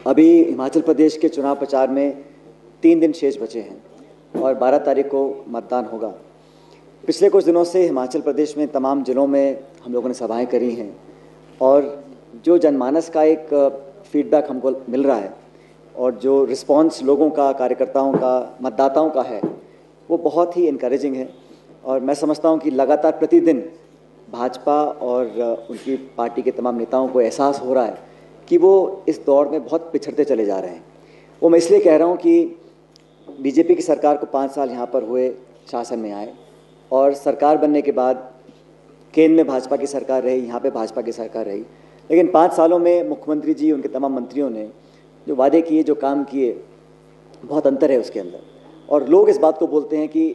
अभी हिमाचल प्रदेश के चुनाव प्रचार में 3 दिन शेष बचे हैं और 12 तारीख को मतदान होगा। पिछले कुछ दिनों से हिमाचल प्रदेश में तमाम ज़िलों में हम लोगों ने सभाएं करी हैं और जो जनमानस का एक फीडबैक हमको मिल रहा है और जो रिस्पांस लोगों का, कार्यकर्ताओं का, मतदाताओं का है, वो बहुत ही इनकरेजिंग है। और मैं समझता हूँ कि लगातार प्रतिदिन भाजपा और उनकी पार्टी के तमाम नेताओं को एहसास हो रहा है कि वो इस दौर में बहुत पिछड़ते चले जा रहे हैं। वो मैं इसलिए कह रहा हूँ कि बीजेपी की सरकार को 5 साल यहाँ पर हुए शासन में आए और सरकार बनने के बाद केंद्र में भाजपा की सरकार रही, यहाँ पे भाजपा की सरकार रही, लेकिन 5 सालों में मुख्यमंत्री जी, उनके तमाम मंत्रियों ने जो वादे किए, जो काम किए, बहुत अंतर है उसके अंदर। और लोग इस बात को बोलते हैं कि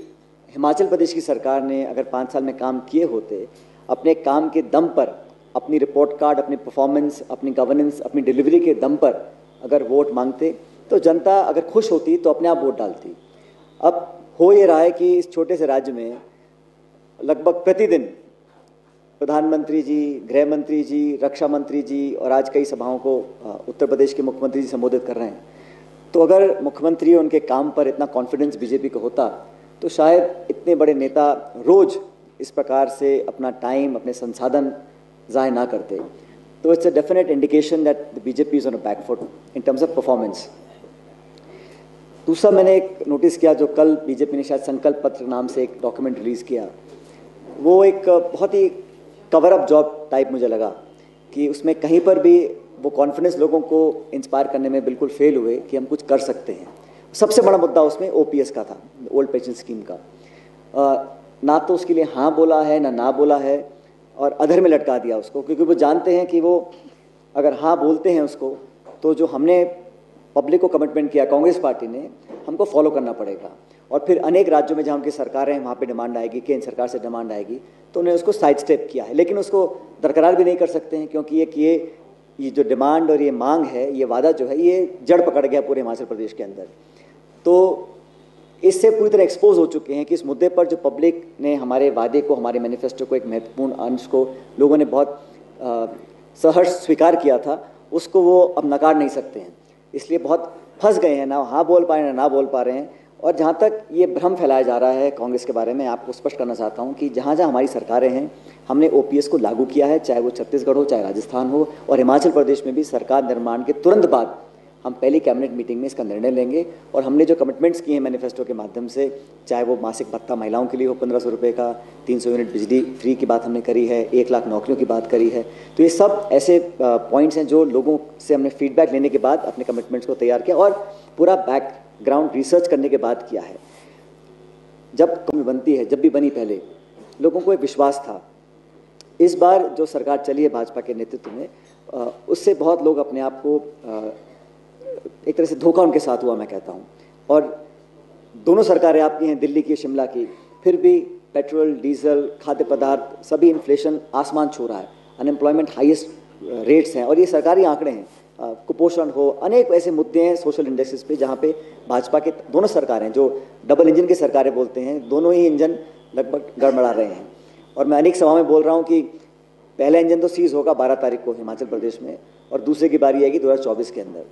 हिमाचल प्रदेश की सरकार ने अगर 5 साल में काम किए होते, अपने काम के दम पर, अपनी रिपोर्ट कार्ड, अपनी परफॉर्मेंस, अपनी गवर्नेंस, अपनी डिलीवरी के दम पर अगर वोट मांगते तो जनता अगर खुश होती तो अपने आप वोट डालती। अब हो ये रहा है कि इस छोटे से राज्य में लगभग प्रतिदिन प्रधानमंत्री जी, गृह मंत्री जी, रक्षा मंत्री जी और आज कई सभाओं को उत्तर प्रदेश के मुख्यमंत्री जी संबोधित कर रहे हैं। तो अगर मुख्यमंत्री उनके काम पर इतना कॉन्फिडेंस बीजेपी को होता तो शायद इतने बड़े नेता रोज़ इस प्रकार से अपना टाइम, अपने संसाधन ज़ाय ना करते। तो it's a definite indication that the BJP is on a back foot in terms of performance. दूसरा, मैंने एक नोटिस किया, जो कल बीजेपी ने शायद संकल्प पत्र नाम से एक डॉक्यूमेंट रिलीज़ किया, वो एक बहुत ही कवर अप जॉब टाइप मुझे लगा कि उसमें कहीं पर भी वो कॉन्फिडेंस लोगों को इंस्पायर करने में बिल्कुल फेल हुए कि हम कुछ कर सकते हैं। सबसे बड़ा मुद्दा उसमें ओपीएस का था, ओल्ड पेंशन स्कीम का। ना तो उसके लिए हाँ बोला है, ना बोला है, और अधर में लटका दिया उसको, क्योंकि वो जानते हैं कि वो अगर हाँ बोलते हैं उसको तो जो हमने पब्लिक को कमिटमेंट किया, कांग्रेस पार्टी ने, हमको फॉलो करना पड़ेगा। और फिर अनेक राज्यों में जहाँ उनकी सरकारें हैं वहाँ पे डिमांड आएगी, केंद्र सरकार से डिमांड आएगी, तो उन्हें उसको साइड स्टेप किया है। लेकिन उसको दरकरार भी नहीं कर सकते हैं, क्योंकि ये जो डिमांड और ये मांग है, ये वादा जो है, ये जड़ पकड़ गया पूरे हिमाचल प्रदेश के अंदर। तो इससे पूरी तरह एक्सपोज हो चुके हैं कि इस मुद्दे पर जो पब्लिक ने हमारे वादे को, हमारे मैनिफेस्टो को, एक महत्वपूर्ण अंश को लोगों ने बहुत सहर्ष स्वीकार किया था, उसको वो अब नकार नहीं सकते हैं। इसलिए बहुत फंस गए हैं, ना हाँ बोल पा रहे हैं, ना बोल पा रहे हैं। और जहाँ तक ये भ्रम फैलाया जा रहा है कांग्रेस के बारे में, आपको स्पष्ट करना चाहता हूँ कि जहाँ जहाँ हमारी सरकारें हैं, हमने ओपीएस को लागू किया है, चाहे वो छत्तीसगढ़ हो, चाहे राजस्थान हो, और हिमाचल प्रदेश में भी सरकार निर्माण के तुरंत बाद हम पहली कैबिनेट मीटिंग में इसका निर्णय लेंगे। और हमने जो कमिटमेंट्स किए हैं मैनिफेस्टो के माध्यम से, चाहे वो मासिक भत्ता महिलाओं के लिए हो 1500 रुपये का, 300 यूनिट बिजली फ्री की बात हमने करी है, 1 लाख नौकरियों की बात करी है। तो ये सब ऐसे पॉइंट्स हैं जो लोगों से हमने फीडबैक लेने के बाद अपने कमिटमेंट्स को तैयार किया और पूरा बैकग्राउंड रिसर्च करने के बाद किया है। जब कमी बनती है, जब भी बनी पहले, लोगों को एक विश्वास था। इस बार जो सरकार चली है भाजपा के नेतृत्व में, उससे बहुत लोग अपने आप को एक तरह से धोखा उनके साथ हुआ, मैं कहता हूँ। और दोनों सरकारें आपकी हैं, दिल्ली की, शिमला की, फिर भी पेट्रोल, डीजल, खाद्य पदार्थ, सभी इन्फ्लेशन आसमान छू रहा है, अनएम्प्लॉयमेंट हाईएस्ट रेट्स हैं, और ये सरकारी आंकड़े हैं। कुपोषण हो, अनेक ऐसे मुद्दे हैं सोशल इंडेक्सेस पे जहाँ पे भाजपा के दोनों सरकारें, जो डबल इंजन की सरकारें बोलते हैं, दोनों ही इंजन लगभग गड़बड़ा रहे हैं। और मैं अनेक सभा में बोल रहा हूँ कि पहला इंजन तो सीज होगा 12 तारीख को हिमाचल प्रदेश में, और दूसरे की बारी आएगी 2024 के अंदर।